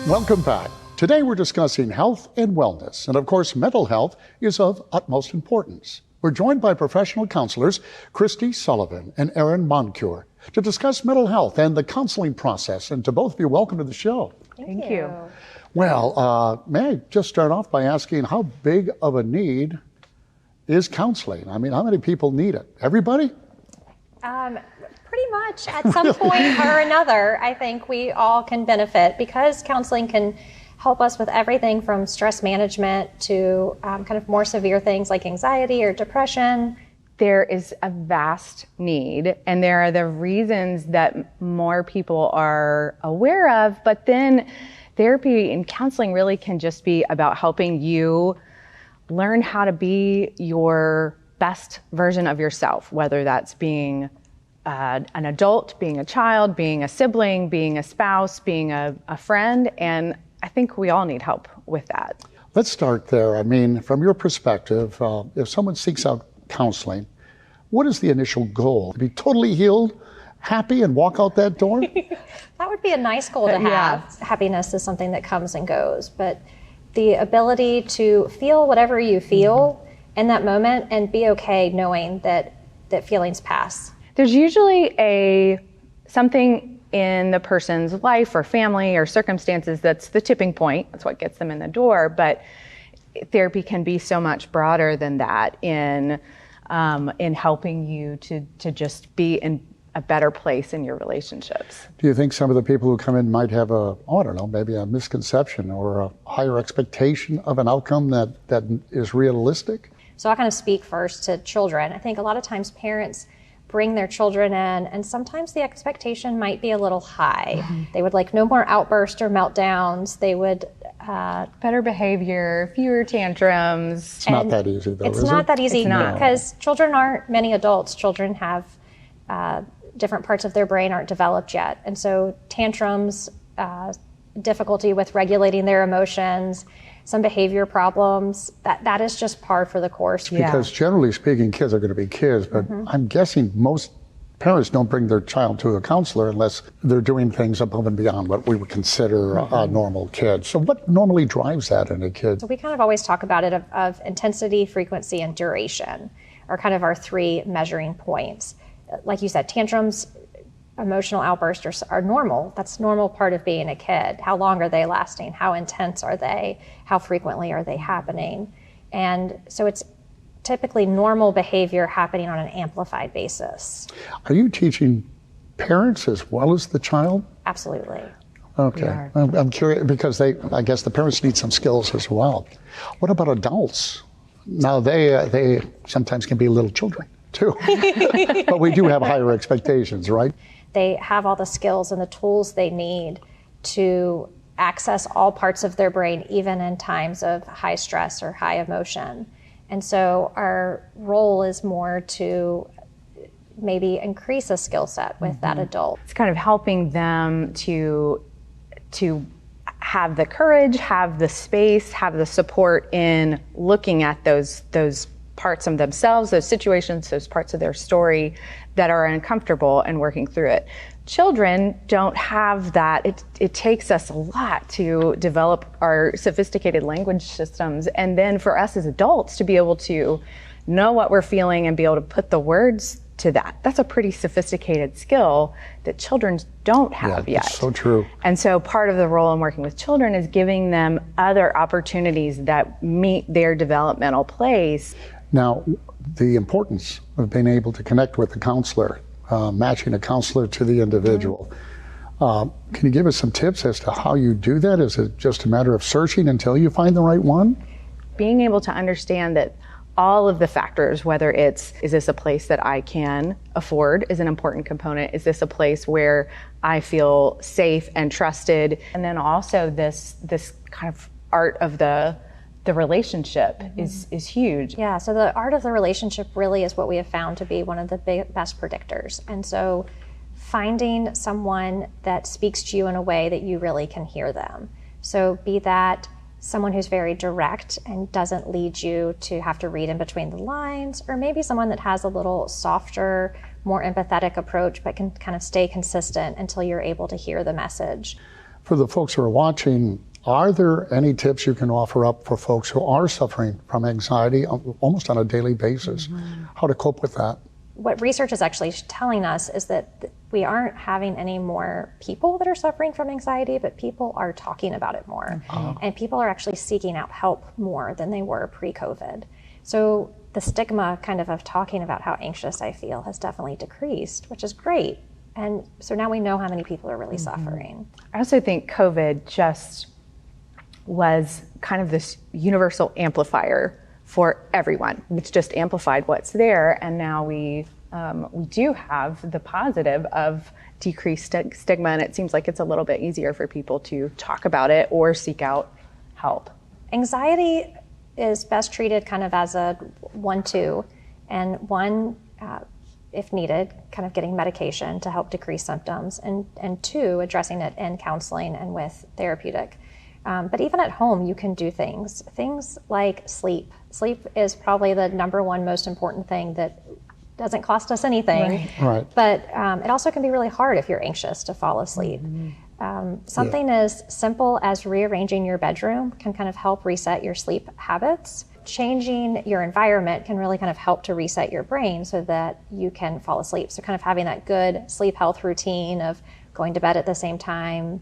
Welcome back. Today we're discussing health and wellness, and of course mental health is of utmost importance. We're joined by professional counselors Christy, Sullivan, and Erin, Moncure, to discuss mental health and the counseling process. And to both of you, welcome to the show. Thank you. Well, may I just start off by asking, how big of a need is counseling? I mean, how many people need it? Everybody? Pretty much at some point or another, I think we all can benefit, because counseling can help us with everything from stress management to kind of more severe things like anxiety or depression. There is a vast need, and there are the reasons that more people are aware of, but then therapy and counseling really can just be about helping you learn how to be your best version of yourself, whether that's being an adult, being a child, being a sibling, being a spouse, being a friend, and I think we all need help with that. Let's start there. I mean, from your perspective, if someone seeks out counseling, what is the initial goal? To be totally healed, happy, and walk out that door? That would be a nice goal to have. Yeah. Happiness is something that comes and goes, but the ability to feel whatever you feel in that moment and be okay knowing that feelings pass. There's usually something in the person's life or family or circumstances that's the tipping point. That's what gets them in the door. But therapy can be so much broader than that in helping you to just be in a better place in your relationships. Do you think some of the people who come in might have maybe a misconception or a higher expectation of an outcome that is realistic? So I'll kind of speak first to children. I think a lot of times parents bring their children in, and sometimes the expectation might be a little high. Mm-hmm. They would like no more outbursts or meltdowns. They would better behavior, fewer tantrums. It's not that easy, though, It's not that easy, not. Because children aren't many adults. Children have different parts of their brain aren't developed yet. And so tantrums, difficulty with regulating their emotions, some behavior problems, that is just par for the course. Because generally speaking, kids are going to be kids, but I'm guessing most parents don't bring their child to a counselor unless they're doing things above and beyond what we would consider a normal kid. So what normally drives that in a kid? So we kind of always talk about it of intensity, frequency, and duration are kind of our three measuring points. Like you said, tantrums, emotional outbursts are normal. That's a normal part of being a kid. How long are they lasting? How intense are they? How frequently are they happening? And so it's typically normal behavior happening on an amplified basis. Are you teaching parents as well as the child? Absolutely. Okay. I'm curious because I guess the parents need some skills as well. What about adults? Now they sometimes can be little children too, but we do have higher expectations, right? They have all the skills and the tools they need to access all parts of their brain, even in times of high stress or high emotion. And so our role is more to maybe increase a skill set with that adult. It's kind of helping them to have the courage, have the space, have the support in looking at those parts of themselves, those situations, those parts of their story that are uncomfortable, and working through it. Children don't have that. It takes us a lot to develop our sophisticated language systems, and then for us as adults to be able to know what we're feeling and be able to put the words to that. That's a pretty sophisticated skill that children don't have yet. That's so true. And so part of the role in working with children is giving them other opportunities that meet their developmental place. Now, the importance of being able to connect with the counselor, matching a counselor to the individual. Can you give us some tips as to how you do that? Is it just a matter of searching until you find the right one? Being able to understand that all of the factors, whether it's, is this a place that I can afford, is an important component. Is this a place where I feel safe and trusted? And then also this kind of art of the relationship is huge. Yeah, so the art of the relationship really is what we have found to be one of the best predictors. And so finding someone that speaks to you in a way that you really can hear them. So be that someone who's very direct and doesn't lead you to have to read in between the lines, or maybe someone that has a little softer, more empathetic approach, but can kind of stay consistent until you're able to hear the message. For the folks who are watching, are there any tips you can offer up for folks who are suffering from anxiety almost on a daily basis? How to cope with that? What research is actually telling us is that we aren't having any more people that are suffering from anxiety, but people are talking about it more. And people are actually seeking out help more than they were pre-COVID. So the stigma kind of talking about how anxious I feel has definitely decreased, which is great. And so now we know how many people are really suffering. I also think COVID just was kind of this universal amplifier for everyone. It's just amplified what's there, and now we do have the positive of decreased stigma, and it seems like it's a little bit easier for people to talk about it or seek out help. Anxiety is best treated kind of as a 1-2, and one, if needed, kind of getting medication to help decrease symptoms, and 2, addressing it in counseling and with therapeutic. But even at home, you can do things like sleep. Sleep is probably the number one most important thing that doesn't cost us anything. Right. But it also can be really hard if you're anxious to fall asleep. Something as simple as rearranging your bedroom can kind of help reset your sleep habits. Changing your environment can really kind of help to reset your brain so that you can fall asleep. So kind of having that good sleep health routine of going to bed at the same time,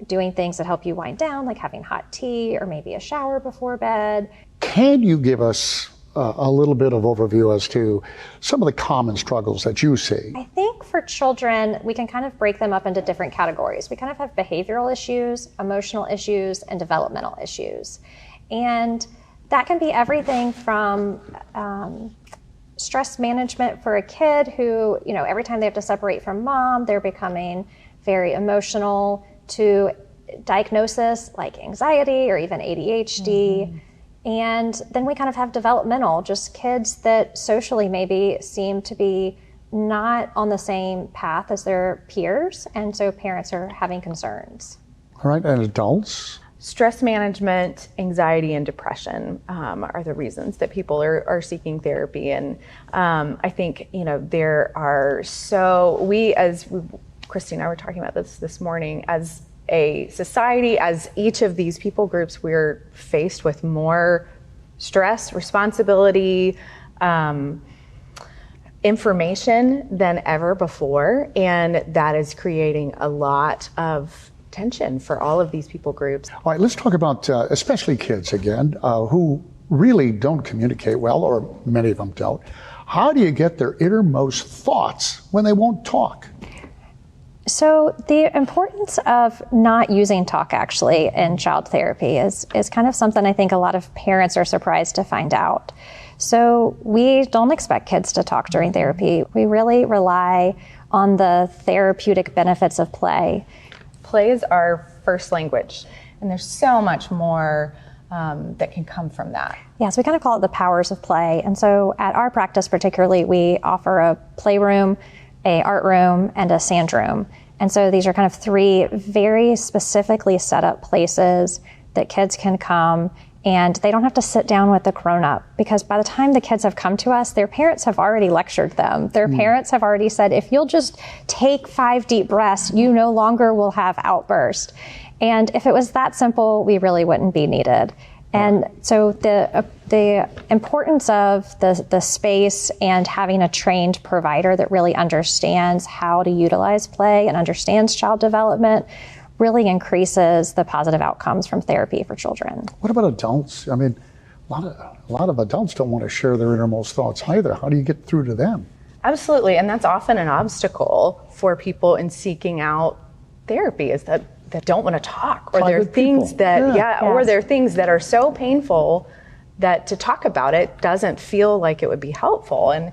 doing things that help you wind down, like having hot tea or maybe a shower before bed. Can you give us a little bit of overview as to some of the common struggles that you see? I think for children, we can kind of break them up into different categories. We kind of have behavioral issues, emotional issues, and developmental issues. And that can be everything from stress management for a kid who, every time they have to separate from mom, they're becoming very emotional, to diagnosis like anxiety or even ADHD. And then we kind of have developmental, just kids that socially maybe seem to be not on the same path as their peers, and so parents are having concerns. All right, and adults? Stress management, anxiety, and depression are the reasons that people are seeking therapy. And I think, there are Christy and I were talking about this morning, as a society, as each of these people groups, we're faced with more stress, responsibility, information than ever before, and that is creating a lot of tension for all of these people groups. All right, let's talk about especially kids again, who really don't communicate well, or many of them don't. How do you get their innermost thoughts when they won't talk? So the importance of not using talk actually in child therapy is kind of something I think a lot of parents are surprised to find out. So we don't expect kids to talk during therapy. We really rely on the therapeutic benefits of play. Play is our first language, and there's so much more that can come from that. Yeah, so we kind of call it the powers of play. And so at our practice particularly, we offer a playroom, a art room, and a sand room. And so these are kind of 3 very specifically set up places that kids can come, and they don't have to sit down with the grown-up, because by the time the kids have come to us, their parents have already lectured them. Their parents have already said, if you'll just take 5 deep breaths, you no longer will have outbursts. And if it was that simple, we really wouldn't be needed. And so the importance of the space and having a trained provider that really understands how to utilize play and understands child development really increases the positive outcomes from therapy for children. What about adults? I mean, a lot of adults don't want to share their innermost thoughts either. How do you get through to them? Absolutely, and that's often an obstacle for people in seeking out therapy, is that don't want to talk, or there are things or there are things that are so painful that to talk about it doesn't feel like it would be helpful. And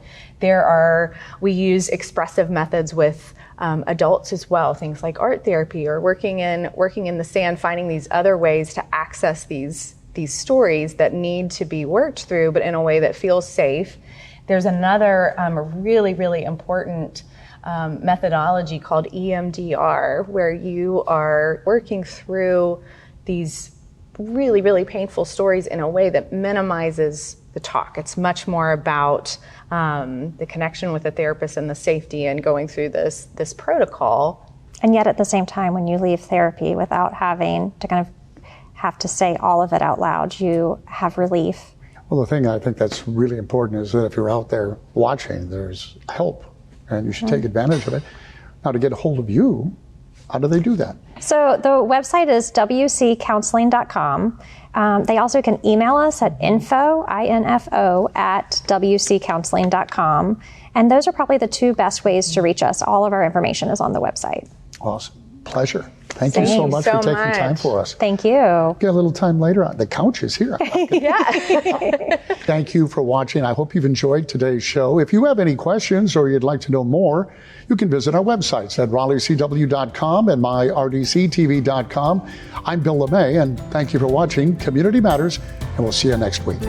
we use expressive methods with adults as well, things like art therapy or working in the sand, finding these other ways to access these stories that need to be worked through, but in a way that feels safe. There's another really, really important methodology called EMDR, where you are working through these really, really painful stories in a way that minimizes the talk. It's much more about the connection with the therapist and the safety and going through this protocol. And yet at the same time, when you leave therapy without having to kind of have to say all of it out loud, you have relief. Well, the thing I think that's really important is that if you're out there watching, there's help, and you should take advantage of it. Now, to get a hold of you, how do they do that? So the website is wccounseling.com. They also can email us at info at wccounseling.com. And those are probably the two best ways to reach us. All of our information is on the website. Awesome. Pleasure. Thank you so much for taking time for us. Thank you. Get a little time later on. The couch is here. Thank you for watching. I hope you've enjoyed today's show. If you have any questions or you'd like to know more, you can visit our websites at RaleighCW.com and myrdctv.com. I'm Bill LeMay, and thank you for watching Community Matters, and we'll see you next week.